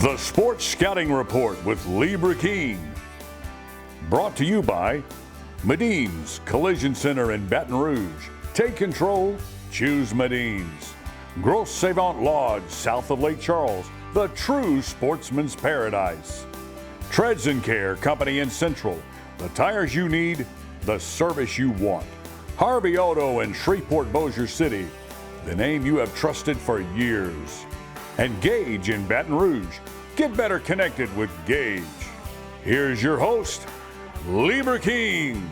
The Sports Scouting Report with Lee Burkeen. Brought to you by Medine's Collision Center in Baton Rouge. Take control, choose Medine's. Grosse Savant Lodge, south of Lake Charles, the true sportsman's paradise. Treads and Care Company in Central, the tires you need, the service you want. Harvey Auto in Shreveport, Bossier City, the name you have trusted for years. And Gage in Baton Rouge. Get better connected with Gage. Here's your host, Lee Burkeen.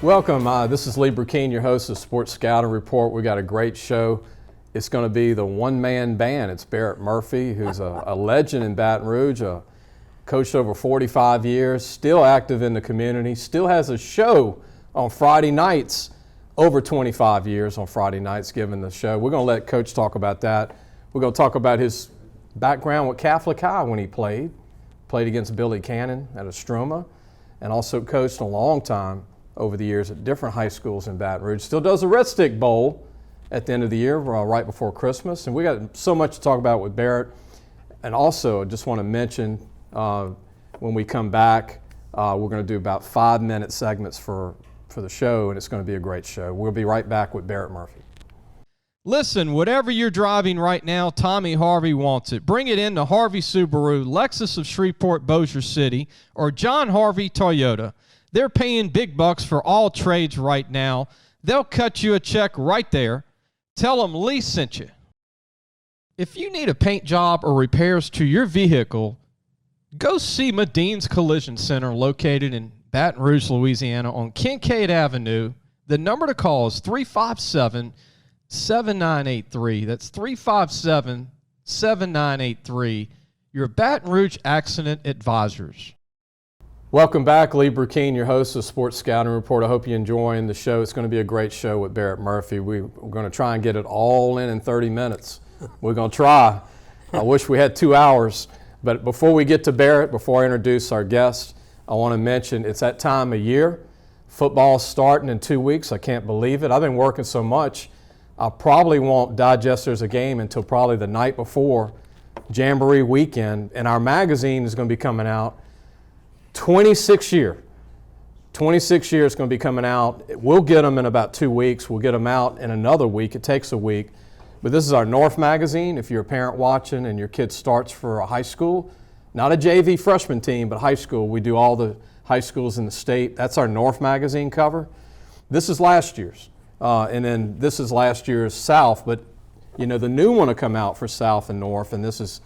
Welcome. This is Lee Burkeen, your host of Sports Scouting Report. We got a great show. It's going to be the one-man band. It's Barrett Murphy, who's a legend in Baton Rouge, coached over 45 years, still active in the community, still has a show on Friday nights, over 25 years on Friday nights giving the show. We're going to let Coach talk about that. We're going to talk about his background with Catholic High when he played against Billy Cannon at Estroma, and also coached a long time over the years at different high schools in Baton Rouge. Still does a Red Stick Bowl at the end of the year, right before Christmas. And we got so much to talk about with Barrett. And also, I just want to mention, when we come back, we're going to do about 5-minute segments for the show, and it's going to be a great show. We'll be right back with Barrett Murphy. Listen, whatever you're driving right now, Tommy Harvey wants it. Bring it in to Harvey Subaru, Lexus of Shreveport, Bossier City, or John Harvey Toyota. They're paying big bucks for all trades right now. They'll cut you a check right there. Tell them Lee sent you. If you need a paint job or repairs to your vehicle, go see Medine's Collision Center located in Baton Rouge, Louisiana on Kincaid Avenue. The number to call is 357-7983. That's 357-7983. Your Baton Rouge Accident Advisors. Welcome back. Lee Burkeen, your host of Sports Scouting Report. I hope you're enjoying the show. It's going to be a great show with Barrett Murphy. We're going to try and get it all in 30 minutes. We're going to try. I wish we had 2 hours. But before we get to Barrett, before I introduce our guest, I want to mention it's that time of year. Football's starting in 2 weeks. I can't believe it. I've been working so much, I probably won't digest there's a game until probably the night before Jamboree weekend. And our magazine is going to be coming out 26 years going to be coming out. We'll get them in about 2 weeks. We'll get them out in another week. It takes a week. But this is our North magazine. If you're a parent watching and your kid starts for a high school, not a JV freshman team, but high school. We do all the high schools in the state. That's our North magazine cover. This is last year's. And then this is last year's South. But, you know, the new one will come out for South and North. And this is,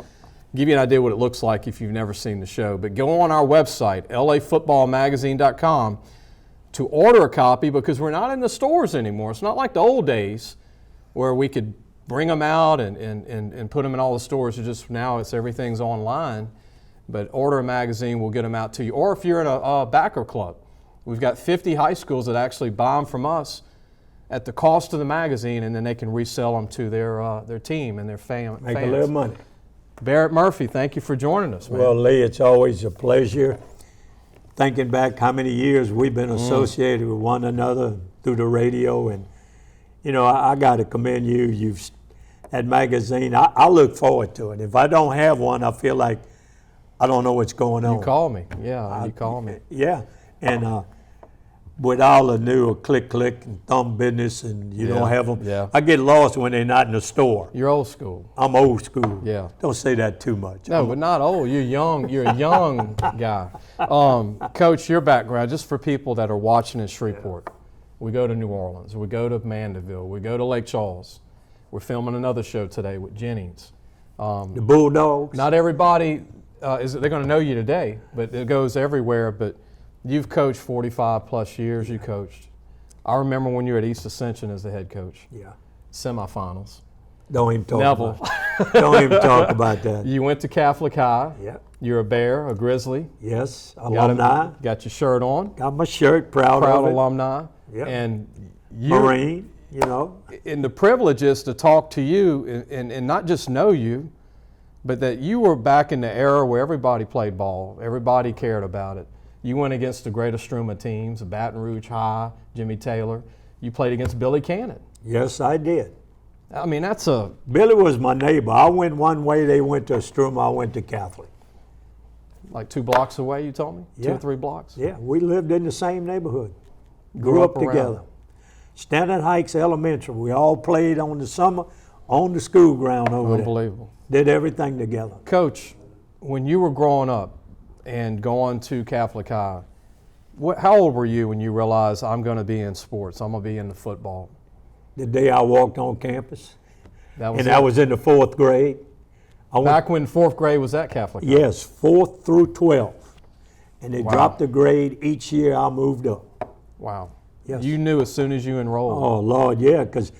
give you an idea what it looks like if you've never seen the show. But go on our website, lafootballmagazine.com, to order a copy because we're not in the stores anymore. It's not like the old days where we could bring them out and put them in all the stores. It's just now everything's online. But order a magazine, we'll get them out to you. Or if you're in a backer club, we've got 50 high schools that actually buy them from us at the cost of the magazine, and then they can resell them to their team and their fans. Make a little money. Barrett Murphy, thank you for joining us, man. Well, Lee, it's always a pleasure. Thinking back how many years we've been associated with one another through the radio, and you know, I got to commend you. That magazine, I look forward to it. If I don't have one, I feel like I don't know what's going on. You call me, yeah. You call me, yeah. And with all the new click and thumb business, and you don't have them, yeah. I get lost when they're not in the store. You're old school. I'm old school. Yeah. Don't say that too much. No, but not old. You're young. You're a young guy. Coach, your background, just for people that are watching in Shreveport. Yeah. We go to New Orleans. We go to Mandeville. We go to Lake Charles. We're filming another show today with Jennings. The Bulldogs. Not everybody, they're going to know you today, but it goes everywhere. But you've coached 45 plus years. You coached. I remember when you were at East Ascension as the head coach. Yeah. Semifinals. Don't even talk Neville. about it. Don't even talk about that. You went to Catholic High. Yeah. You're a Bear, a Grizzly. Yes, alumni. Got your shirt on. Got my shirt, proud of it. Alumni. Yeah. And Marine, you know. And the privilege is to talk to you and not just know you, but that you were back in the era where everybody played ball. Everybody cared about it. You went against the great Estroma teams, Baton Rouge High, Jimmy Taylor. You played against Billy Cannon. Yes, I did. I mean, that's a Billy was my neighbor. I went one way, they went to Strum, I went to Catholic. like 2 blocks away, you told me? 2 Yeah. or 3 blocks? Yeah, we lived in the same neighborhood. Grew Grew up up around together. it. Standard Heights Elementary. We all played on the summer on the school ground over there. Unbelievable. Did everything together. Coach, when you were growing up and going to Catholic High, how old were you when you realized I'm going to be in sports? I'm going to be in the football. The day I walked on campus, That was and it. that was in the 4th grade. I went, Back when 4th grade was at Catholic High. yes, 4th through 12th. And they Wow. dropped the grade each year I moved up. Wow. Yes. You knew as soon as you enrolled. Oh, Lord, yeah, because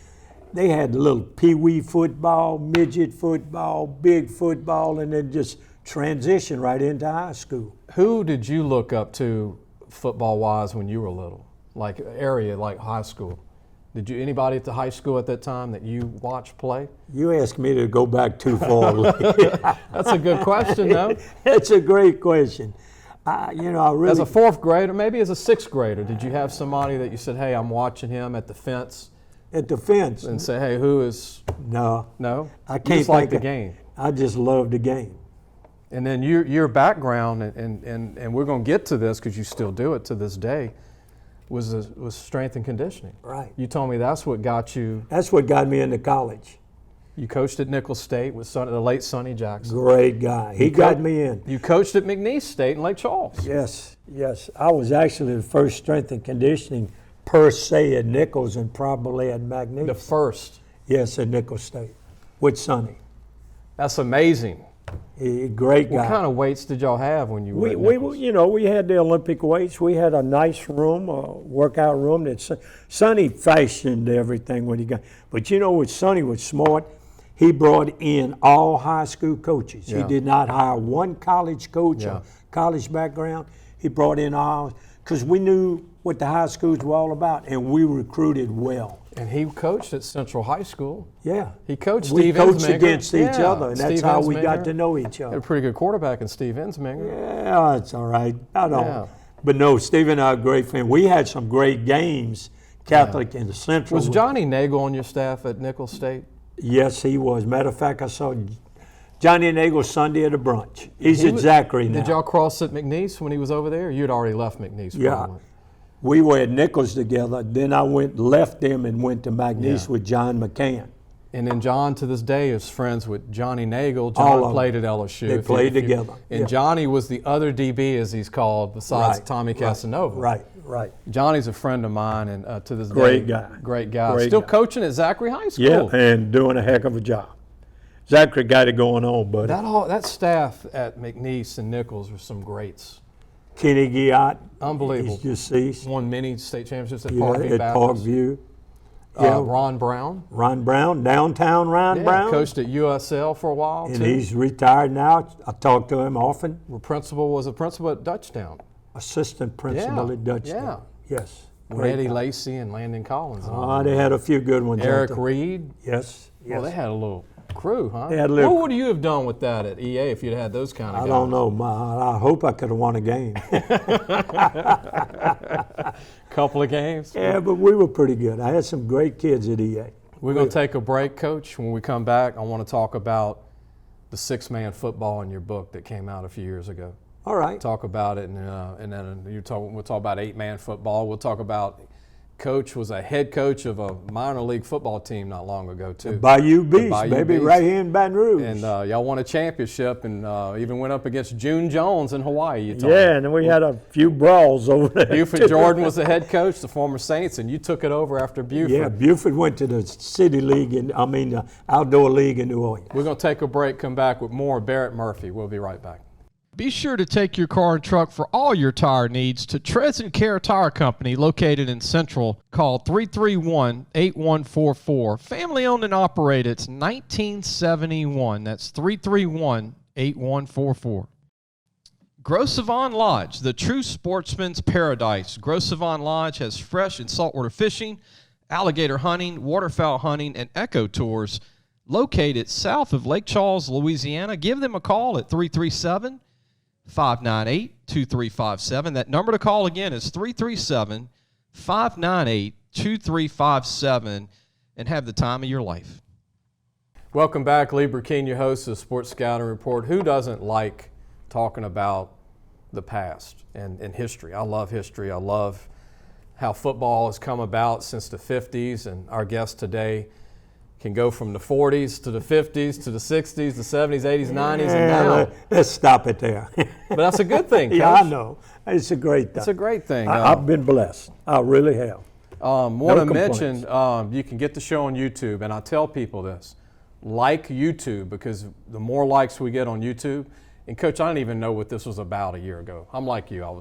they had little pee-wee football, midget football, big football, and then just transition right into high school. Who did you look up to football-wise when you were little? Like area, like high school? Did you anybody at the high school at that time that you watched play? You asked me to go back too far. That's a good question, though. That's a great question. I really. As a 4th grader, maybe as a 6th grader, did you have somebody that you said, hey, I'm watching him at the fence, At the fence. and say, hey, who is, No, no? I You can't just like think the of- game. I just love the game. And then your background, and we're going to get to this because you still do it to this day, was strength and conditioning. Right. You told me that's what got you. That's what got me into college. You coached at Nicholls State with the late Sonny Jackson. Great guy. He got me in. You coached at McNeese State in Lake Charles. Yes, yes. I was actually the first strength and conditioning per se at Nicholls and probably at McNeese. The first. Yes, at Nicholls State with Sonny. That's amazing. Great guy. What kind of weights did y'all have when you were at Nicholls? We had the Olympic weights. We had a nice room, a workout room that Sonny fashioned everything when he got. But what Sonny was smart. He brought in all high school coaches. Yeah. He did not hire one college coach Yeah. or college background. He brought in all, because we knew what the high schools were all about, and we recruited well. And he coached at Central High School. Yeah. He coached We Steve coached Ensminger. against each Yeah, other, and that's Steve how we Ensminger. got to know each Had a other. pretty good quarterback in Steve Ensminger. Yeah, it's all right. I don't. Yeah. But no, Steve and I are great friends. We had some great games, Catholic and Central. Was Johnny Nagel on your staff at Nicholls State? Yes, he was. Matter of fact, I saw Johnny Nagel Sunday at a brunch. He's at Zachary now. Did y'all cross at McNeese when he was over there? You'd already left McNeese. Yeah. Probably. We were at Nicholls together. Then I left them and went to McNeese Yeah. with John McCann. And then John, to this day, is friends with Johnny Nagel. All John of played at LSU. They played together. And Yeah. Johnny was the other DB, as he's called, besides Right, Tommy right, Casanova. Right. Johnny's a friend of mine, and to this Great day, guy. great guy. Great Still guy. coaching at Zachary High School. Yeah, and doing a heck of a job. Zachary got it going on, buddy. That staff at McNeese and Nicholls were some greats. Kenny Giat. Unbelievable. He's deceased. Won many state championships at Yeah, Parkview at Baptist. Parkview. Yeah. Ron Brown. Ron Brown, downtown Ron Yeah, Brown. coached at USL for a while, and too. he's retired now. I talk to him often. Was a principal at Dutchtown. Assistant principal Yeah, at Dutchtown. yeah. Yes. With Great Eddie guy. Lacey and Landon Collins. and all They had a few good ones. out Eric there. Reed. Yes. Well, they had a little crew, huh? They had a little- What would you have done with that at EA if you'd had those kind of guys? I don't know. I hope I could have won a game. Couple of games. Yeah, but we were pretty good. I had some great kids at EA. We're going to take a break, Coach. When we come back, I want to talk about the six-man football in your book that came out a few years ago. All right. Talk about it, and then we'll talk about eight-man football. We'll talk about Coach was a head coach of a minor league football team not long ago, too. Bayou Beast, Bayou baby, Beast. right here in Baton Rouge. And y'all won a championship and even went up against June Jones in Hawaii. You told me. yeah, and then we had a few brawls over there. Buford too. Jordan was the head coach, the former Saints, and you took it over after Buford. Yeah, Buford went to the City League, the Outdoor League in New Orleans. We're going to take a break, come back with more Barrett Murphy. We'll be right back. Be sure to take your car and truck for all your tire needs to Trez & Care Tire Company located in Central. Call 331-8144. Family owned and operated. It's 1971. That's 331-8144. Gros Savon Lodge, the true sportsman's paradise. Gros Savon Lodge has fresh and saltwater fishing, alligator hunting, waterfowl hunting, and eco tours located south of Lake Charles, Louisiana. Give them a call at 337-598-2357. That number to call again is 337-598-2357 and have the time of your life. Welcome back. Lee Burkeen, your host of Sports Scouting Report. Who doesn't like talking about the past and history? I love history. I love how football has come about since the 50s, and our guest today can go from the 40s to the 50s to the 60s, the 70s, 80s, 90s, and now. Let's stop it there. But that's a good thing, Coach. Yeah, I know. It's a great thing. It's a great thing. I've been blessed. I really have. Want to mention, you can get the show on YouTube, and I tell people this. Like YouTube, because the more likes we get on YouTube, and Coach, I didn't even know what this was about a year ago. I'm like you. I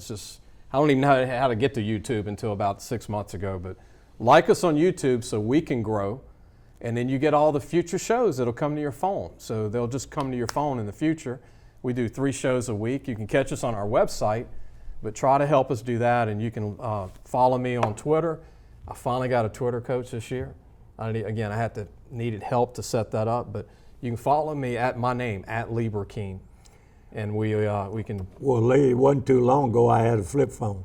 don't even know how to get to YouTube until about 6 months ago, but like us on YouTube so we can grow, and then you get all the future shows that'll come to your phone. So they'll just come to your phone in the future. We do 3 shows a week. You can catch us on our website, but try to help us do that, and you can follow me on Twitter. I finally got a Twitter, Coach, this year. I needed help to set that up, but you can follow me at my name, at Lee Burkeen, and we can. Well, Lee, it wasn't too long ago I had a flip phone.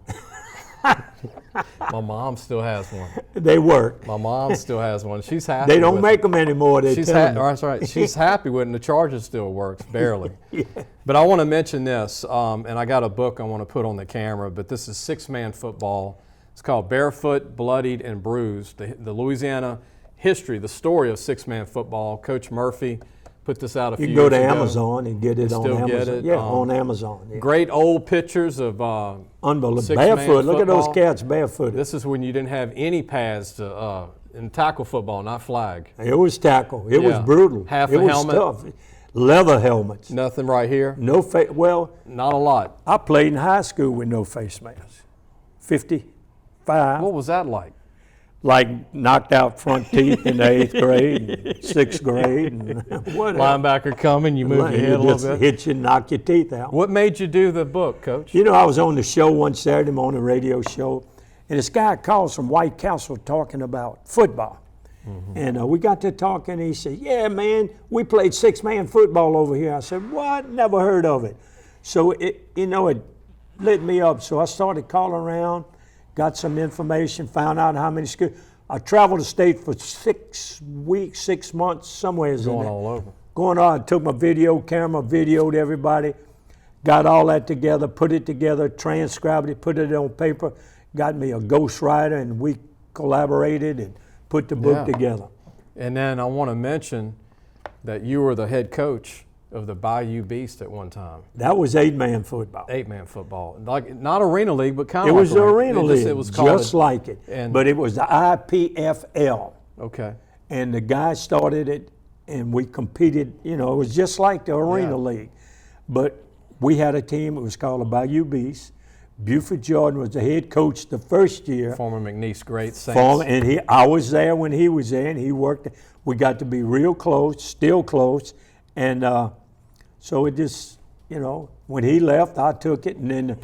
My mom still has one. They work. My mom still has one. She's happy. They don't with make it. them anymore. That's right. She's happy with it, and the charger still works, barely. Yeah. But I want to mention this, and I got a book I want to put on the camera, but this is Six-Man Football. It's called Barefoot, Bloodied, and Bruised, the Louisiana history, the story of six-man football. Coach Murphy put this out a few years ago. You can go to Amazon and get it on still Amazon. Get it. Yeah, on Amazon. Yeah. Great old pictures of unbelievable. Six-man Barefoot. Look at those football. cats barefoot. This is when you didn't have any pads to in tackle football, not flag. It was tackle. It was brutal. Half it a was helmet. tough. Leather helmets. Nothing right here. No face. Well, not a lot. I played in high school with no face masks. 55. What was that like? Like knocked out front teeth in the 8th grade, and 6th grade, and whatever. Linebacker coming, you move your head a little just bit. hit you and knock your teeth out. What made you do the book, Coach? You know, I was on the show one Saturday morning, radio show, and this guy called from White Castle talking about football. Mm-hmm. And we got to talking, and he said, yeah, man, we played six-man football over here. I said, what? Never heard of it. So, it lit me up. So I started calling around, got some information, found out how many schools. I traveled the state for 6 weeks, 6 months, somewhere. Going all over. Going on, took my video camera, videoed everybody, got all that together, put it together, transcribed it, put it on paper, got me a ghostwriter, and we collaborated and put the book together. And then I want to mention that you were the head coach of the Bayou Beast at one time. That was 8-man football. 8-man football. Like not arena league, but kind it of was like the arena league. It was called just like it. But it was the IPFL. Okay. And the guy started it, and we competed. You know, it was just like the arena league. But we had a team. It was called the Bayou Beast. Buford Jordan was the head coach the first year. Former McNeese great Saints. And I was there when he was there, and he worked. We got to be real close, still close. And so it just, when he left, I took it. And then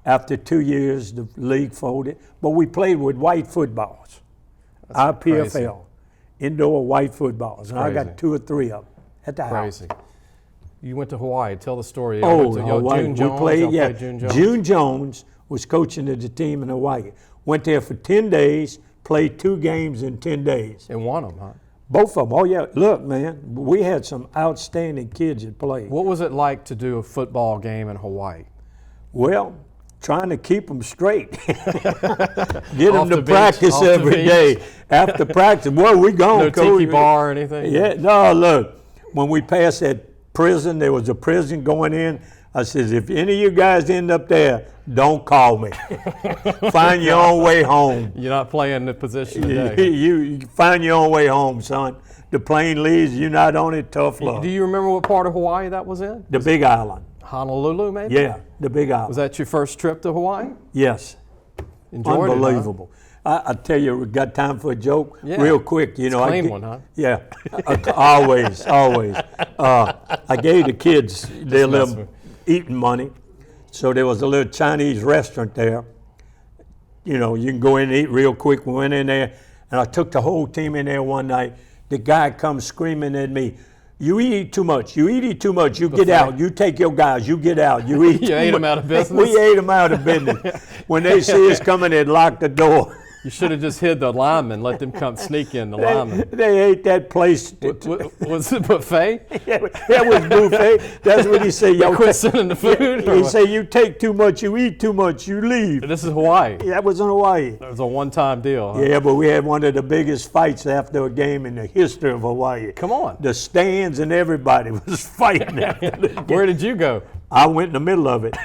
after 2 years, the league folded. But we played with white footballs. IPFL. Crazy. Indoor white footballs. And Crazy. I got 2 or 3 of them at the house. Crazy. You went to Hawaii. Tell the story. Hawaii. June Jones. Played June Jones. June Jones was coaching the team in Hawaii. Went there for 10 days, played 2 games in 10 days. And won them, huh? Both of them. Oh, yeah. Look, man, we had some outstanding kids that played. What was it like to do a football game in Hawaii? Well, trying to keep them straight. Get them to beach, practice off the every beach. day. After practice, where we going, No Coach? tiki bar or anything? Yeah, no, look, when we passed that prison, there was a prison going in. I says, if any of you guys end up there, don't call me. Find your own way home. You're not playing the position today. You find your own way home, son. The plane leaves, you're not on it, tough luck. Do you remember what part of Hawaii that was in? The Big Island. Honolulu, maybe? Yeah, the Big Island. Was that your first trip to Hawaii? Yes. Enjoyed Unbelievable. I tell you, we got time for a joke? Yeah. Real quick. Clean one, huh? Yeah, always. I gave the kids their little eating money. So there was a little Chinese restaurant there. You can go in and eat real quick. We went in there, and I took the whole team in there one night. The guy comes screaming at me, you eat too much. You eat too much. You get out. You take your guys. You get out. You eat You too ate much. them out of business? We ate them out of business. When they see us coming, they'd lock the door. You should have just hid the linemen, let them come sneak in the linemen. They ate that place. Was it buffet? Yeah, that was buffet. That's what he said. Y'all quit sending the food? He said, you take too much, you eat too much, you leave. This is Hawaii. Yeah, that was in Hawaii. It was a one-time deal. Huh? Yeah, but we had one of the biggest fights after a game in the history of Hawaii. Come on. The stands and everybody was fighting after the game. Where did you go? I went in the middle of it.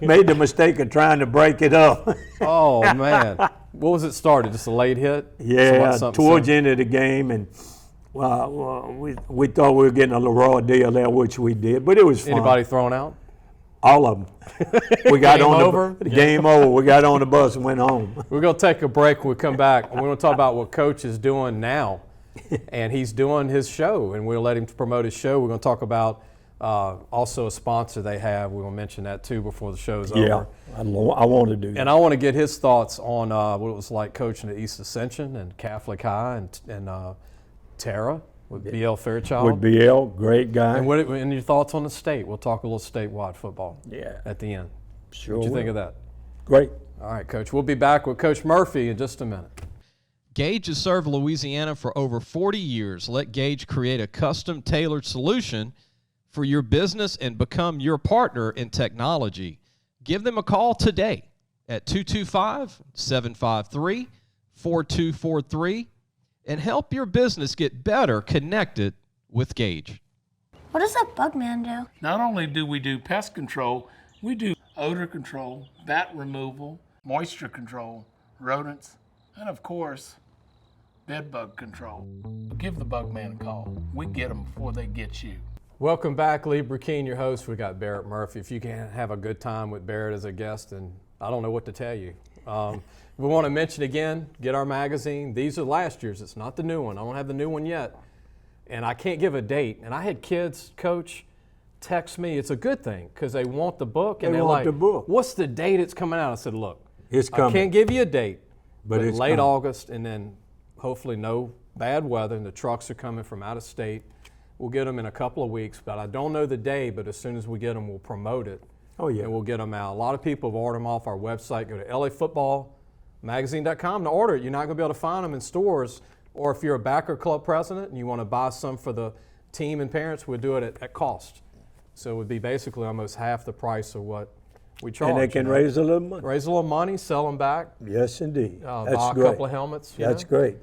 Made the mistake of trying to break it up. Oh, man. What was it started? Just a late hit? Yeah, towards the end of the game, and we thought we were getting a raw deal there, which we did, but it was fun. Anybody thrown out? All of them. We got Game on over? the game over. We got on the bus and went home. We're going to take a break when we come back. We're going to talk about what Coach is doing now, and he's doing his show, and we'll let him promote his show. We're going to talk about also a sponsor they have. We're going to mention that too before the show's over. Yeah, I want to do that. And I want to get his thoughts on what it was like coaching at East Ascension and Catholic High and Tara with BL Fairchild. With BL, great guy. And your thoughts on the state. We'll talk a little statewide football at the end. Sure. What do you think of that? Great. All right, Coach. We'll be back with Coach Murphy in just a minute. Gage has served Louisiana for over 40 years. Let Gage create a custom tailored solution for your business and become your partner in technology. Give them a call today at 225-753-4243 and help your business get better connected with Gage. What does that bug man do? Not only do we do pest control, we do odor control, bat removal, moisture control, rodents, and of course, bed bug control. Give the bug man a call. We get them before they get you. Welcome back, Lee Burkeen, your host. We got Barrett Murphy. If you can have a good time with Barrett as a guest, and I don't know what to tell you. We want to mention again, get our magazine. These are last year's. It's not the new one. I don't have the new one yet. And I can't give a date. And I had kids, Coach, text me. It's a good thing because they want the book. And They they're want like, the book. What's the date it's coming out? I said, look, It's I coming. can't give you a date, but it's late coming. August, and then hopefully no bad weather, and the trucks are coming from out of state. We'll get them in a couple of weeks, but I don't know the day, but as soon as we get them, we'll promote it. Oh, yeah. And we'll get them out. A lot of people have ordered them off our website. Go to lafootballmagazine.com to order it. You're not going to be able to find them in stores, or if you're a backer club president and you want to buy some for the team and parents, we'll do it at cost. So it would be basically almost half the price of what we charge. And they can raise a little money. Raise a little money, sell them back, Yes, indeed. buy That's a great. couple of helmets. you That's know? great.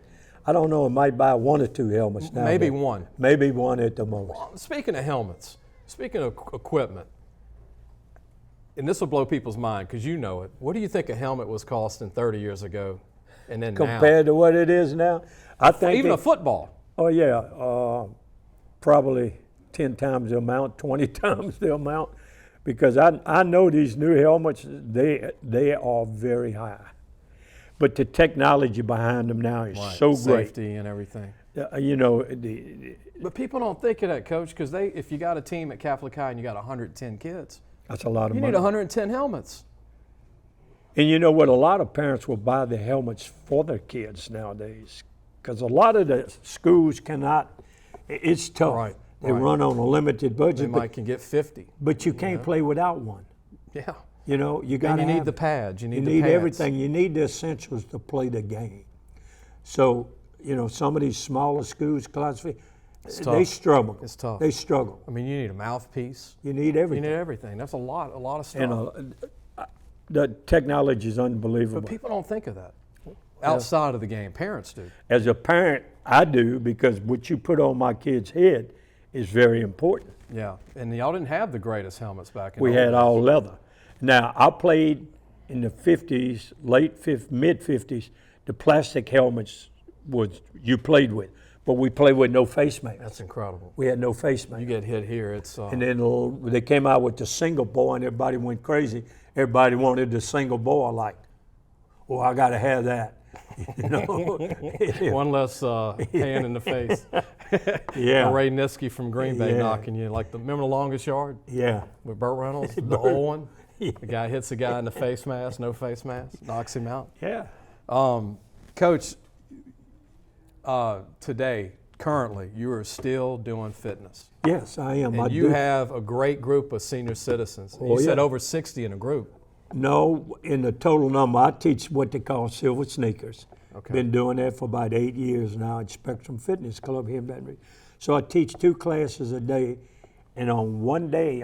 I don't know, I might buy one or two helmets now. Maybe but one. Maybe one at the most. Speaking of helmets, speaking of equipment, and this will blow people's mind because you know it. What do you think a helmet was costing 30 years ago and then Compared to what it is now, I think even a football? Oh yeah, probably 10 times the amount, 20 times the amount, because I know these new helmets, they are very high. But the technology behind them now is so great. Safety and everything. You know, But people don't think of that, Coach, because if you got a team at Catholic High and you got 110 kids, that's a lot of you money. need 110 helmets. And you know what? A lot of parents will buy the helmets for their kids nowadays, because a lot of the schools cannot. It's tough. Right, They right. run on a limited They budget, can get 50. but you can't play without one. Yeah. You know, you got And you need the pads. You need the pads. everything. You need the essentials to play the game. So, you know, some of these smaller schools, they tough. struggle. It's tough. They struggle. I mean, you need a mouthpiece. You need You everything. need everything. That's a lot of stuff. And the technology is unbelievable. But people don't think of that outside of the game. Parents do. As a parent, I do, because what you put on my kid's head is very important. Yeah, and y'all didn't have the greatest helmets back in We the had old all days. leather. Now, I played in the 50s, mid-50s, the plastic helmets you played with, but we played with no face mask. That's incredible. We had no face mask. You get hit here, it's And then they came out with the single bore, and everybody went crazy. Everybody wanted the single bore, like, well, I got to have that. You know? one less hand in the face. Yeah. Ray Niskey from Green Bay Yeah. knocking you like remember the longest yard Yeah. with Burt Reynolds, the old one. The guy hits the guy in the face mask, no face mask, knocks him out. Yeah. Coach, today, currently, you are still doing fitness. Yes, I am. And you have a great group of senior citizens. Oh, You said yeah. over 60 in a group. No, in the total number, I teach what they call silver sneakers. Okay. Been doing that for about 8 years now at Spectrum Fitness Club here in Baton Rouge. So I teach 2 classes a day, and on one day,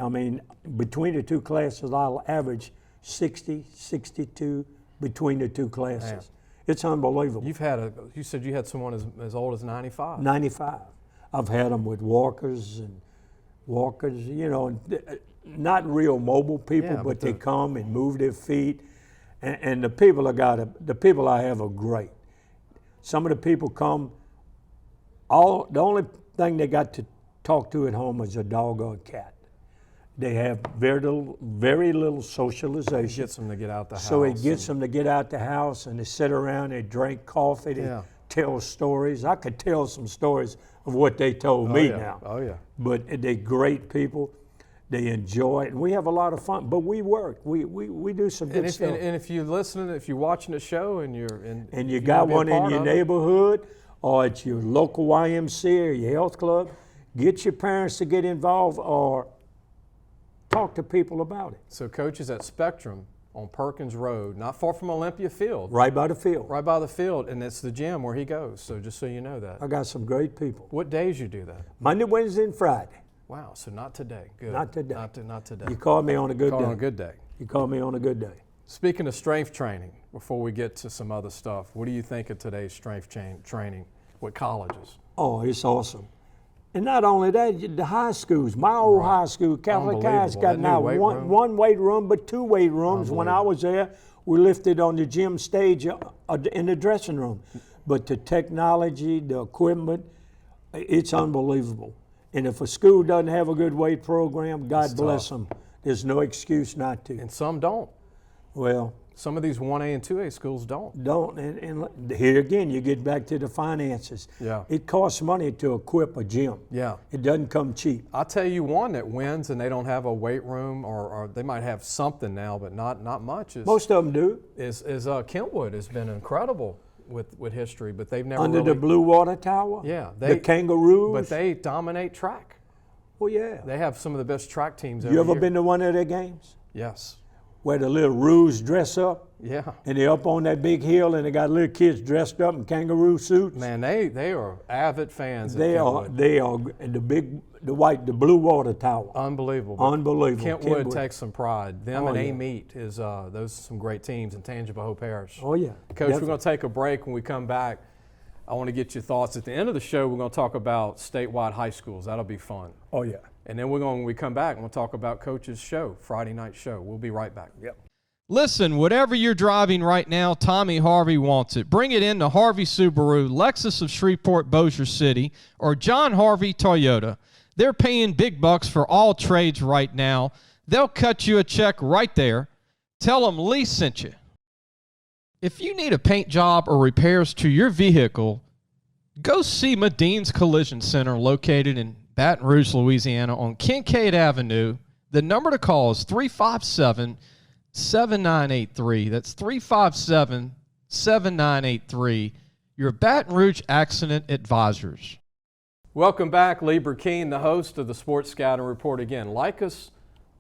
between the 2 classes, I'll average 60, 62 between the 2 classes. Man. It's unbelievable. You said you had someone as old as 95. 95. I've had them with walkers, not real mobile people, Yeah, but they come and move their feet. And the people I have are great. Some of the people come, the only thing they got to talk to at home is a dog or a cat. They have very little socialization. It gets them to get out the house. So it gets them to get out the house, and they sit around, they drink coffee, they tell stories. I could tell some stories of what they told me now. Oh, yeah. But they're great people. They enjoy it, and we have a lot of fun. But we work. We do some good stuff. And if you're listening, if you're watching the show and you got one in your neighborhood or at your local YMCA or your health club, get your parents to get involved or talk to people about it. So Coach is at Spectrum on Perkins Road, not far from Olympia Field. Right by the field. Right by the field, and it's the gym where he goes. So just so you know that. I got some great people. What days you do that? Monday, Wednesday, and Friday. Wow, so not today. Good. Not today. Not today. You call me on a good day. On a good day. You call me on a good day. Speaking of strength training, before we get to some other stuff, what do you think of today's strength training with colleges? Oh, it's awesome. And not only that, the high schools, my old high school, Catholic High's got now one weight room, but 2 weight rooms. When I was there, we lifted on the gym stage in the dressing room. But the technology, the equipment, it's unbelievable. And if a school doesn't have a good weight program, God bless them. There's no excuse not to. And some don't. Well, some of these 1A and 2A schools don't. And here again, you get back to the finances. Yeah. It costs money to equip a gym. Yeah. It doesn't come cheap. I'll tell you one that wins and they don't have a weight room, or they might have something now, but not much. Most of them do. Is Kentwood has been incredible with history, but they've never Under the Blue Water Tower? Yeah. The Kangaroos? But they dominate track. Well, yeah. They have some of the best track teams ever. You ever been to one of their games? Yes. Where the little roos dress up? Yeah. And they're up on that big hill and they got little kids dressed up in kangaroo suits? Man, they are avid fans. They are the Blue Water Tower. Unbelievable. Unbelievable. Kentwood takes some pride. Them and yeah. A-Meet is those are some great teams in Tangipahoa Hope Parish. Oh yeah. Coach, definitely. we're going to take a break. When we come back, I want to get your thoughts. At the end of the show, we're going to talk about statewide high schools. That'll be fun. Oh yeah. And then when we come back, we'll talk about Coach's show, Friday night show. We'll be right back. Yep. Listen, whatever you're driving right now, Tommy Harvey wants it. Bring it in to Harvey Subaru, Lexus of Shreveport, Bossier City, or John Harvey Toyota. They're paying big bucks for all trades right now. They'll cut you a check right there. Tell them Lee sent you. If you need a paint job or repairs to your vehicle, go see Medine's Collision Center located in Baton Rouge, Louisiana on Kincaid Avenue. The number to call is 357-7983. That's 357-7983. Your Baton Rouge Accident Advisors. Welcome back. Lee Burkeen, the host of the Sports Scouting Report. Again, like us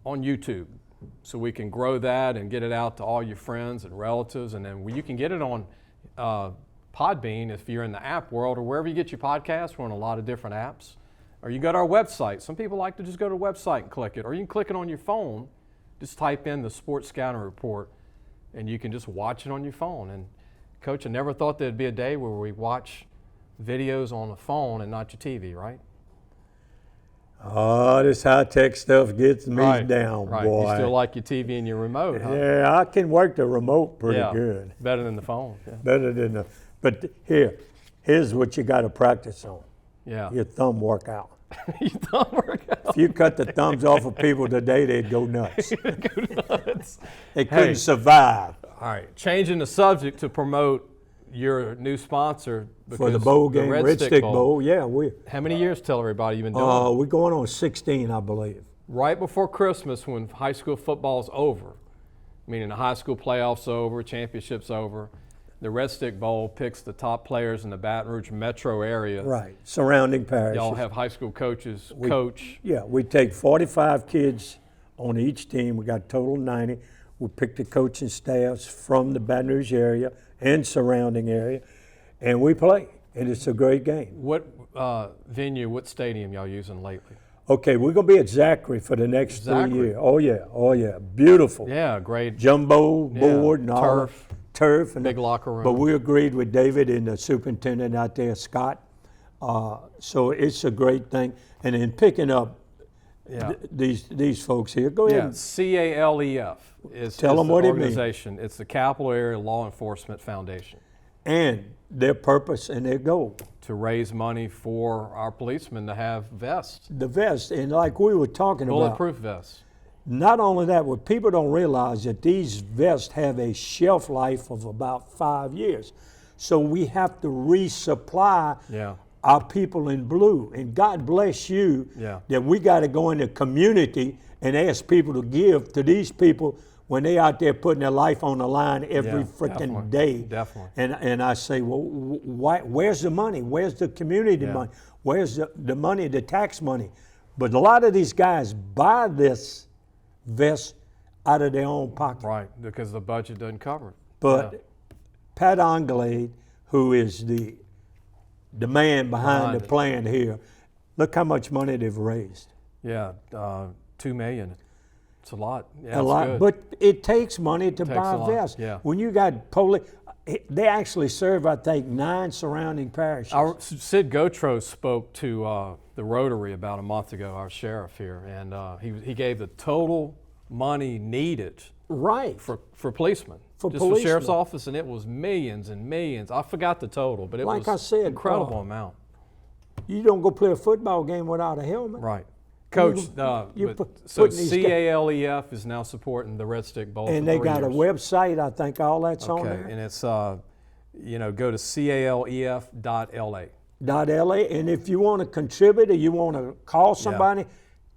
on YouTube so we can grow that and get it out to all your friends and relatives. And then you can get it on Podbean if you're in the app world or wherever you get your podcasts. We're on a lot of different apps. Or you go to our website. Some people like to just go to the website and click it. Or you can click it on your phone. Just type in the Sports Scouting Report, and you can just watch it on your phone. And, Coach, I never thought there'd be a day where we watch videos on the phone and not your TV, right? Oh, this high-tech stuff gets me down, boy. You still like your TV and your remote, huh? Yeah, I can work the remote pretty good. Better than the phone. Yeah. Better than the, but here's what you got to practice on. Yeah. Your thumb workout. Your thumb workout. If you cut the thumbs off of people today, they'd go nuts. They couldn't survive. All right, changing the subject to promote your new sponsor. For the bowl game, Red Stick Bowl. Yeah, how many years, tell everybody, you've been doing it? We're going on 16, I believe. Right before Christmas, when high school football's over, meaning the high school playoffs over, championships over, the Red Stick Bowl picks the top players in the Baton Rouge metro area. Right, surrounding parishes. Y'all have high school coaches coach. Yeah, we take 45 kids on each team. We got total 90. We pick the coaching staffs from the Baton Rouge area and surrounding area, and we play, and it's a great game. What venue, what stadium y'all using lately? Okay, we're going to be at Zachary for the next Zachary. 3 years. Oh yeah, beautiful. Yeah, great. Jumbo board and all turf. Turf. And Big locker room. But we agreed with David and the superintendent out there, Scott. So it's a great thing. And then picking up these folks here, go ahead. Yeah, CALEF is Tell them the what it means. organization. It's the Capital Area Law Enforcement Foundation. And their purpose and their goal. To raise money for our policemen to have vests, The vest, and like we were talking about, bulletproof vests. not only that, what people don't realize that these vests have a shelf life of about 5 years. So we have to resupply Yeah. our people in blue. And God bless you Yeah. that we got to go in the community and ask people to give to these people when they out there putting their life on the line every Yeah, freaking definitely, day. definitely. And I say, well, where's the money? Where's the community Yeah. money? Where's the money, the tax money? But a lot of these guys buy this vest out of their own pocket. Right, because the budget doesn't cover it. But Yeah. Pat Anglade, who is the man behind Behind the it. plan here, look how much money they've raised. Yeah, $2 million. It's a lot. Yeah, A it's lot, good. but it takes money to Takes buy a a lot, vest. yeah. When you got police, they actually serve, I think, 9 surrounding parishes. Sid Gotro spoke to the Rotary about a month ago, our sheriff here, and he gave the total money needed right. for policemen. For just the sheriff's policemen. office, and it was millions and millions. I forgot the total, but it Like was I said, incredible amount. You don't go play a football game without a helmet. Right. Coach, you so putting these guys- CALEF is now supporting the Red Stick Bowl And for they 3 got a years. website, I think all that's on Okay, there. and it's, go to calef.la. .la, and if you want to contribute or you want to call somebody,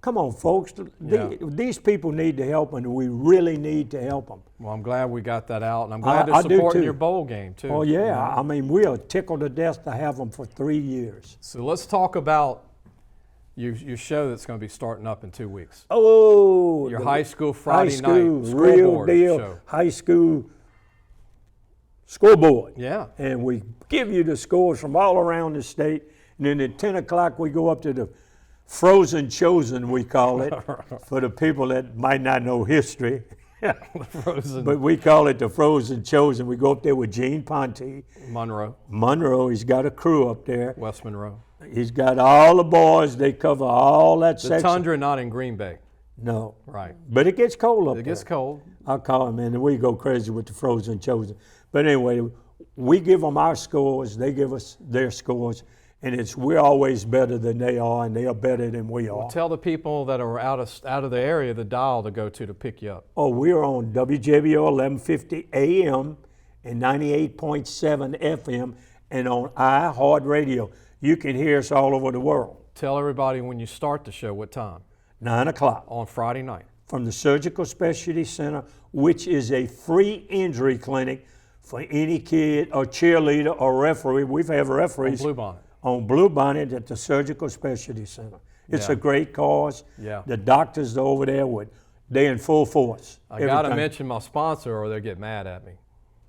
come on, folks. These people need the help, and we really need to help them. Well, I'm glad we got that out, and I'm glad I they're do supporting too. your bowl game, too. Oh, yeah. I mean, we are tickled to death to have them for 3 years. So let's talk about your show that's going to be starting up in 2 weeks. Oh, Your the high school Friday high school, night real scoreboard deal, show. high school scoreboard. Yeah. And we give you the scores from all around the state. And then at 10 o'clock, we go up to the Frozen Chosen, we call it, for the people that might not know history. Frozen But we call it the Frozen Chosen. We go up there with Gene Ponte. Monroe, He's got a crew up there. West Monroe. He's got all the boys. They cover all that The section. Tundra not in Green Bay. No. Right. But it gets cold up there. It gets cold. I'll call him, and we go crazy with the Frozen Chosen. But anyway, we give them our scores. They give us their scores. And we're always better than they are, and they are better than we are. Tell the people that are out of the area the dial to go to pick you up. Oh, we're on WJBO 1150 AM and 98.7 FM and on iHeartRadio. You can hear us all over the world. Tell everybody when you start the show what time. 9 o'clock On Friday night. from the Surgical Specialty Center, which is a free injury clinic for any kid or cheerleader or referee. We've had referees Bluebonnet. on Bluebonnet at the Surgical Specialty Center. It's Yeah. a great cause. Yeah. The doctors are over there they're in full force. I got to Everything. mention my sponsor or they'll get mad at me.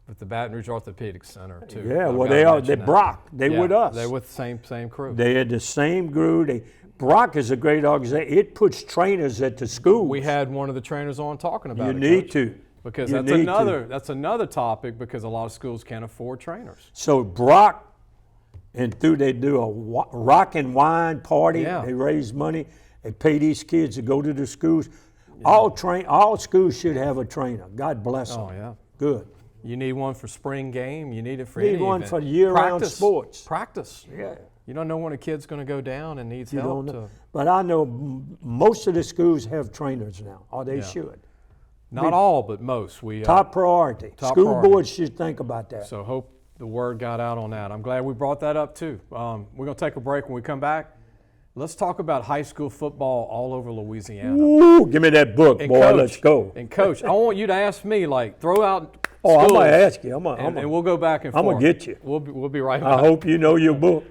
But the Baton Rouge Orthopedic Center, too. Yeah, I've well, gotta they are. mention They're that. Brock. They Yeah, with us. They're with the same crew. They had the same crew. Brock is a great organization. It puts trainers at the school. We had one of the trainers on talking about You it. need Coach. to. Because You that's need to. that's another topic because a lot of schools can't afford trainers. So Brock they do a rock and wine party. Yeah. They raise money. They pay these kids to go to the schools. All schools should have a trainer. God bless them. Oh, yeah. Good. You need one for spring game. You need it for Need any one event. for year-round Practice. sports. Practice. Yeah. You don't know when a kid's going to go down and needs You help. don't know. But I know most of the schools have trainers now, or they should. Not all, but most. We Top priority. top School priority. boards should think about that. So hope the word got out on that. I'm glad we brought that up too. We're going to take a break. When we come back, let's talk about high school football all over Louisiana. Ooh, give me that book, And boy. Coach, Let's go. And Coach, I want you to ask me, throw out Oh, I'm schools, going to ask you. and we'll go back and I'm forth. gonna get you. We'll be right I back. hope you know your book.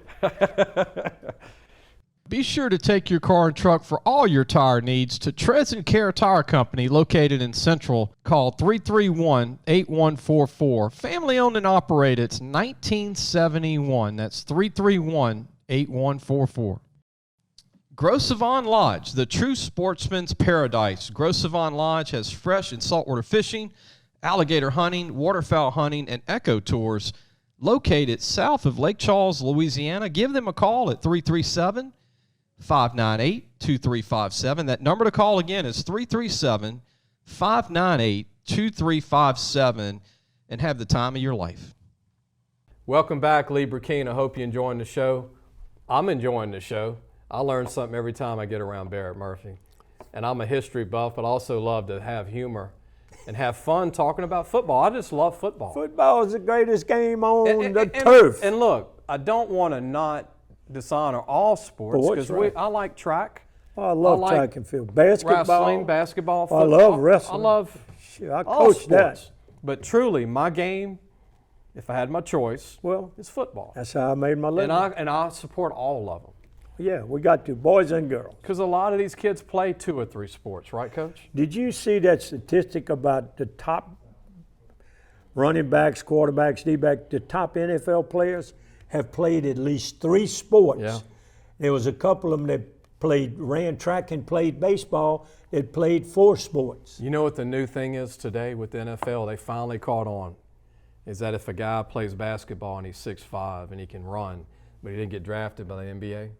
Be sure to take your car and truck for all your tire needs to Treads and Care Tire Company located in Central. Call 331-8144. Family owned and operated. It's 1971. That's 331-8144. Gros Savon Lodge, the true sportsman's paradise. Gros Savon Lodge has fresh and saltwater fishing, alligator hunting, waterfowl hunting, and eco tours located south of Lake Charles, Louisiana. Give them a call at 337-598-2357. That number to call again is 337-598-2357, and have the time of your life. Welcome back, Lee Burkeen. I hope you're enjoying the show. I'm enjoying the show. I learn something every time I get around Barrett Murphy. And I'm a history buff, but also love to have humor and have fun talking about football. I just love football. Football is the greatest game on the turf. And look, I don't want to not dishonor all sports because right. I like track. I love track and field. Basketball. Wrestling, basketball, football. I love wrestling. I love I all coach sports. that. But truly, my game, if I had my choice, is football. That's how I made my living. And I support all of them. Yeah, we got to, boys and girls. Because a lot of these kids play 2 or 3 sports, right, Coach? Did you see that statistic about the top running backs, quarterbacks, D-back, the top NFL players have played at least 3 sports? Yeah. There was a couple of them that ran track and played baseball that played 4 sports. You know what the new thing is today with the NFL? They finally caught on. Is that if a guy plays basketball and he's 6'5" and he can run, but he didn't get drafted by the NBA,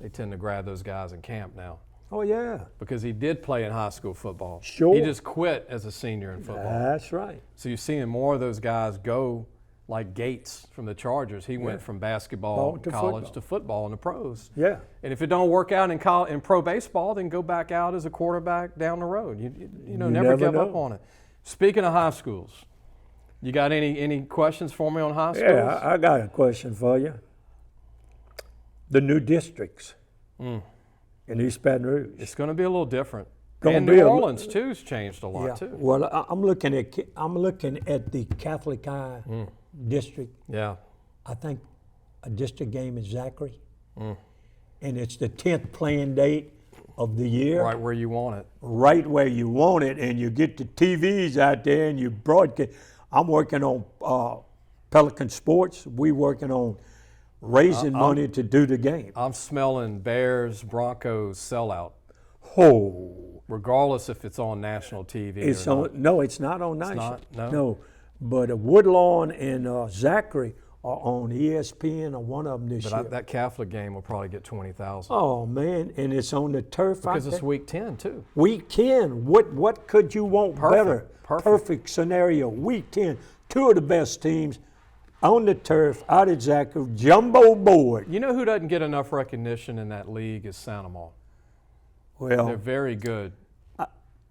they tend to grab those guys in camp now. Oh, yeah. Because he did play in high school football. Sure. He just quit as a senior in football. That's right. So you're seeing more of those guys go like Gates from the Chargers. He went from basketball to college football. to football in the pros. Yeah. And if it don't work out in pro baseball, then go back out as a quarterback down the road. You never give up on it. Speaking of high schools, you got any questions for me on high schools? Yeah, I got a question for you. The new districts in East Baton Rouge. It's going to be a little different. Gonna And be New a- Orleans too's changed a lot too. Well, I'm looking at the Catholic High district. Yeah. I think a district game is Zachary, and it's the 10th playing date of the year. Right where you want it. Right where you want it, and you get the TVs out there and you broadcast. I'm working on Pelican Sports. We working on raising money to do the game. I'm smelling Bears, Broncos sellout, Oh, regardless if it's on national TV it's or not. on. No, it's not on national. not? No? No, but Woodlawn and Zachary are on ESPN or one of them this year. But that Catholic game will probably get 20,000. Oh man, and it's on the turf. Because out it's there. week 10 too. Week 10. What could you want better? Perfect. Scenario. Week 10. 2 of the best teams on the turf out at Zachary, jumbo board. You know who doesn't get enough recognition in that league is Santa Maria. They're Well, very good.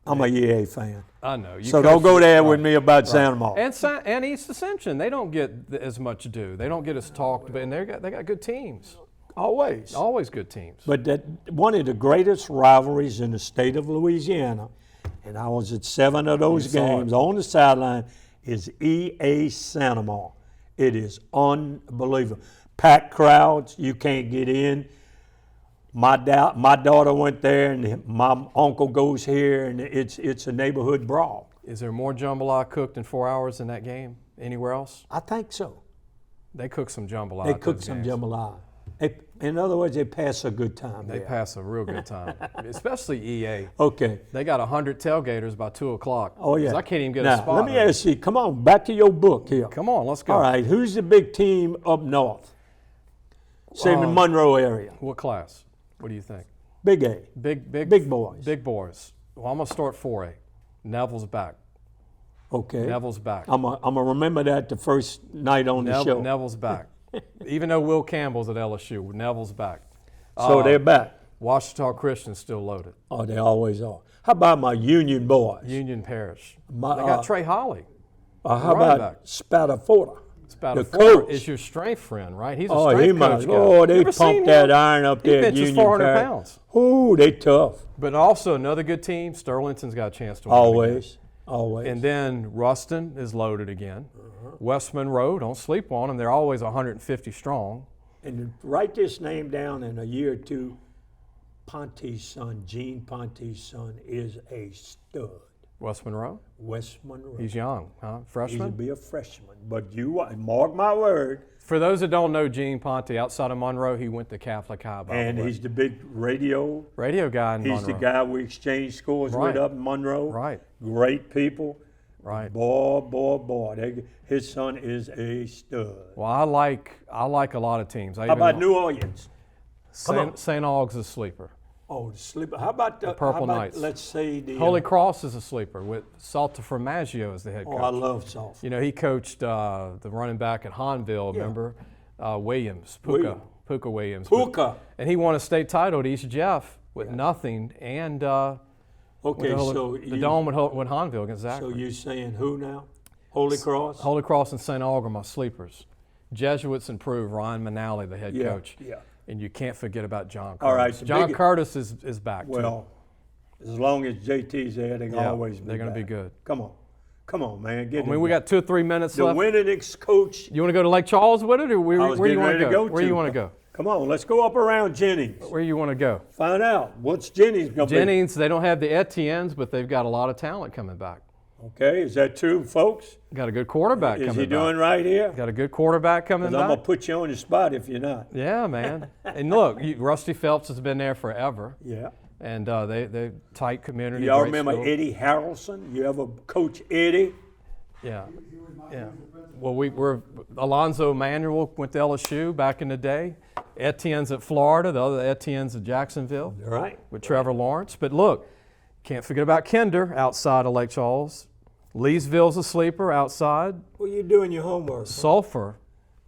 I'm a EA fan, I know. You so don't coach- go there with right. me about Santa Maria. And East Ascension, they don't get as much due. They don't get as talked about, and they got good teams. Always. Always good teams. But that one of the greatest rivalries in the state of Louisiana, and I was at 7 of those saw games it. on the sideline, is EA Santa Maria. It is unbelievable. Packed crowds, you can't get in. My daughter went there, and my uncle goes here, and it's a neighborhood brawl. Is there more jambalaya cooked in 4 hours in that game anywhere else? I think so. They cook some jambalaya. They at cook those some games. jambalaya. In other words, they pass a good time. They there. pass a real good time, especially EA. Okay. They got 100 tailgaters by 2 o'clock. Oh, yeah. 'Cause I can't even get now, a spot. let me ask you, come on, back to your book here. Come on, let's go. All right, who's the big team up north? Say in the Monroe area. What class? What do you think? Big A. Big boys. Big boys. Well, I'm going to start 4A. Neville's back. Okay. Neville's back. I'm gonna remember that the first night on the show. Neville's back. Even though Will Campbell's at LSU, Neville's back. So they're back. Washita Christian's still loaded. Oh, they always are. How about my Union boys? Union Parish. My, They got Trey Holly. how running about back. Spatafora? The Spatafora coach. is your strength friend, right? He's a Oh, strength he coach might. guy. Oh, You they ever seen pump that him? iron up He there at benches Union 400 Parish. pounds. Ooh, they tough. But also another good team, Sterlington's got a chance to win it again. Always. Always. And then Ruston is loaded again. West Monroe, don't sleep on them. They're always 150 strong. And write this name down in a year or two. Ponte's son, Gene Ponte's son, is a stud. West Monroe? West Monroe. He's young, huh? He's Freshman? going to be a freshman. But mark my word. For those that don't know Gene Ponte, outside of Monroe, he went to Catholic High, by And the way. he's the big radio guy in He's Monroe. the guy we exchange scores Right. with up in Monroe. Right. Great people. Right. Boy. His son is a stud. Well, I like a lot of teams. How about New Orleans? Come on. St. Aug's a sleeper. Oh, the sleeper. How about the Purple Knights. Let's say the Holy Cross is a sleeper with Salta Formaggio as the head Oh, coach. I love Salt. You know, he coached the running back at Hahnville, remember? Williams, Puka Williams. Puka. And he won a state title at East Jeff with nothing, and Okay, with so the Dome with Hahnville against Zachary. So you're saying who now? Holy Cross. Holy Cross and St. Aug are my sleepers. Jesuits improve. Ryan Manali, the head coach. Yeah. And you can't forget about John Curtis. All right, the John big- Curtis is back too. Well, as long as JT's there, they're always be they're going to be back. good. Come on, man. Get I mean, we got 2 or 3 minutes the left. winningest coach. You want to go to Lake Charles with it, or where I was you getting want ready to to go? go Where to. you want to go? Come on, let's go up around Jennings. Where you want to go? Find out what's Jennings going to be. Jennings, they don't have the Etiennes, but they've got a lot of talent coming back. Okay, is that true, folks? Got a good quarterback Is coming he back. doing right here? Got a good quarterback coming 'Cause I'm going back. to put you on the spot if you're not. Yeah, man. And look, Rusty Phelps has been there forever. Yeah. And they tight community. Y'all great remember school. Eddie Harrelson? You ever coach Eddie? Yeah. Yeah. Well, we're Alonzo Manuel went to LSU back in the day. Etienne's at Florida. The other Etienne's at Jacksonville All right. with Trevor Lawrence. But look, can't forget about Kinder outside of Lake Charles. Leesville's a sleeper outside. Well, you're doing your homework. Sulphur,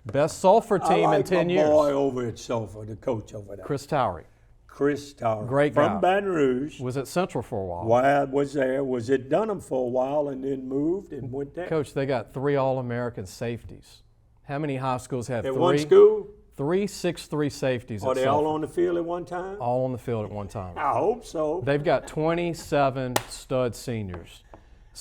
best Sulphur I team like in 10 my years. boy over at Sulphur, the coach over there. Chris Towery Chris Tower. Great guy. From Baton Rouge. was at Central for a while. Why was there? Was at Dunham for a while and then moved and went there? Coach, they got 3 All-American safeties. How many high schools have At 3? one school? 3 6'3" safeties. Are at they all Sulphur. on the field at one time? All on the field at one time. I hope so. They've got 27 stud seniors.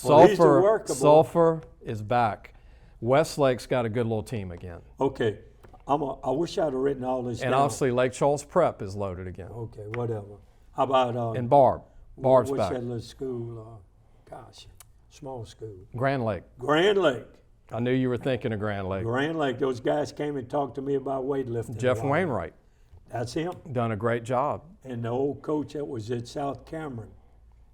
Well, he's the workable. Sulphur is back. Westlake's got a good little team again. Okay. I wish I'd have written all this And down. obviously Lake Charles Prep is loaded again. Okay, whatever. How about And Barb's what's back. that little school? Small school. Grand Lake. Grand Lake. I knew you were thinking of Grand Lake. Grand Lake. Those guys came and talked to me about weightlifting. Jeff a while. Wainwright That's him. done a great job. And the old coach that was at South Cameron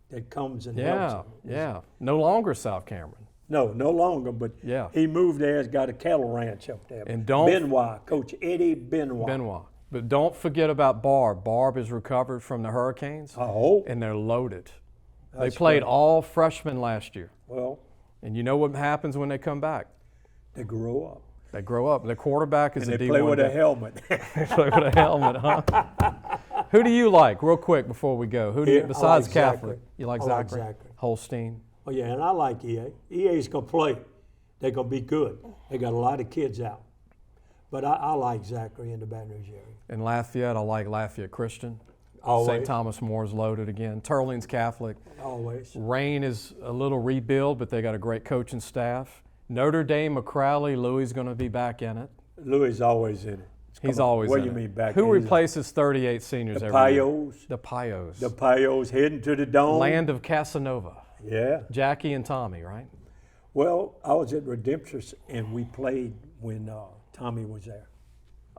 that comes and helps Yeah, him. yeah. No longer South Cameron. No longer, but Yeah. he moved there, has got a cattle ranch up there. And don't- Benoit, Coach Eddie Benoit. Benoit. But don't forget about Barb. Barb is recovered from the hurricanes, I hope. and they're loaded. They That's played great. all freshmen last year. Well, And you know what happens when they come back? they grow up. They grow up. The quarterback is And a they D1 play with a guy. helmet. They play with a helmet, huh? Who do you like, real quick before we go? Who do you, Yeah, I besides like Catholic? Zachary. You like I like Zachary? Zachary. Holstein? Oh, yeah, and I like EA. EA's going to play. They're going to be good. They got a lot of kids out. But I like Zachary in the Baton Rouge area. In Lafayette, I like Lafayette Christian. Always. St. Thomas More's loaded again. Turling's Catholic. Always. Rain is a little rebuild, but they got a great coaching staff. Notre Dame, McCrowley, Louis is going to be back in it. Louis is always in it. He's Come on, always what in do you it. mean back Who in? He's replaces 38 seniors The every year? Payos. The Payos. The Payos heading to the dome. Land of Casanova. Yeah. Jackie and Tommy, right? Well, I was at Redemptus and we played when Tommy was there.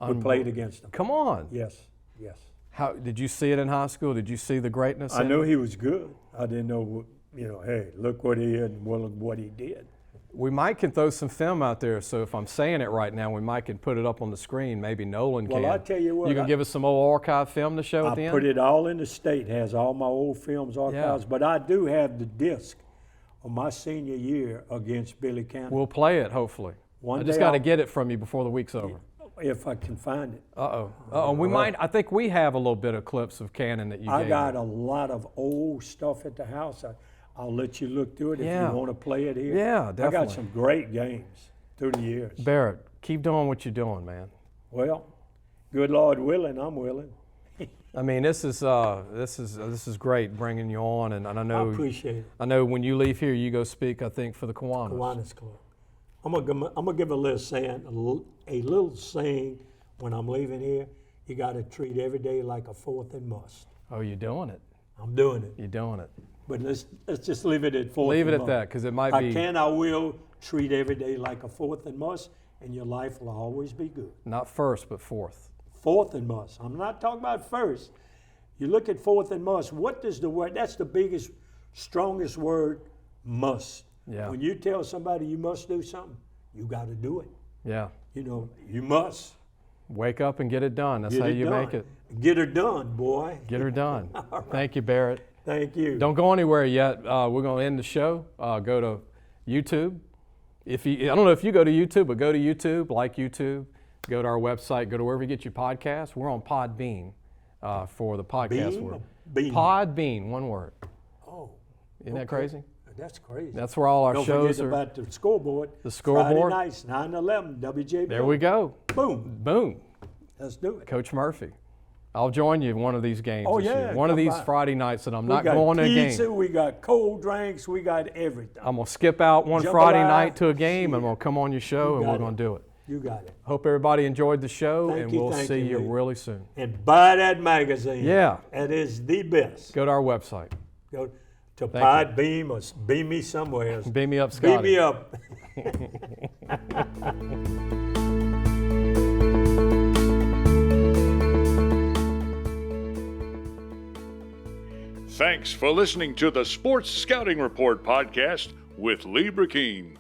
We played against him. Come on. Yes, yes. How did you see it in high school? Did you see the greatness? I in knew it? he was good. I didn't know, hey, look what he had and look what he did. We might can throw some film out there. So if I'm saying it right now, we might can put it up on the screen. Maybe Nolan can. Well, I tell you what, You can give us some old archive film to show at the I end. put it all in the state, has all my old films archives, but I do have the disc of my senior year against Billy Cannon. We'll play it hopefully. One I just day got to I'll- get it from you before the week's over. If I can find it. We might. I think we have a little bit of clips of Cannon that you I gave got me. a lot of old stuff at the house. I'll let you look through it Yeah. if you want to play it here. Yeah, I definitely. got some great games through the years. Barrett, keep doing what you're doing, man. Well, good Lord willing, I'm willing. I mean, this is great bringing you on, and I know I appreciate it. I know when you leave here, you go speak. I think for the Kiwanis. Kiwanis Club. I'm gonna give a little saying when I'm leaving here, you got to treat every day like a fourth and must. Oh, you're doing it. I'm doing it. You're doing it. But let's just leave it at fourth Leave it and at must. that, because it might I be can, I will treat every day like a fourth and must, and your life will always be good. not first, but fourth. Fourth and must. I'm not talking about first. You look at fourth and must. What does the word? That's the biggest, strongest word. Must. Yeah. When you tell somebody you must do something, you got to do it. Yeah. You know, you must. Wake up and get it done. That's Get how it you done. make it. Get her done, boy. Get her done. Thank you, Barrett. Thank you. Don't go anywhere yet. We're going to end the show. Go to YouTube. I don't know if you go to YouTube, but go to YouTube, like YouTube. Go to our website. Go to wherever you get your podcasts. We're on Podbean for the podcast. Bean? Bean. Podbean, one word. Oh, Isn't that crazy? that's crazy. That's where all our Don't shows forget are. about the scoreboard. The scoreboard. Friday nights, 9/11, WJ. There we go. Boom. Boom. Let's do it. Coach Murphy. I'll join you in one of these games Oh, this year. yeah, One of come these by. Friday nights that I'm We not got going to a pizza, game. we got cold drinks, we got everything. I'm going to skip out one Jambalaya. Friday night to a game, and I'm going to come on your show, You and got we're it. going to do it. You got it. Hope everybody enjoyed the show, Thank and you, we'll thank see you, you Lee. really soon. And buy that magazine. Yeah. That is the best. Go to our website. Go to Thank Podbeam or Beam Me somewhere else. Beam me up, Beam Scotty. me up. Thanks for listening to the Sports Scouting Report podcast with Lee Burkeen.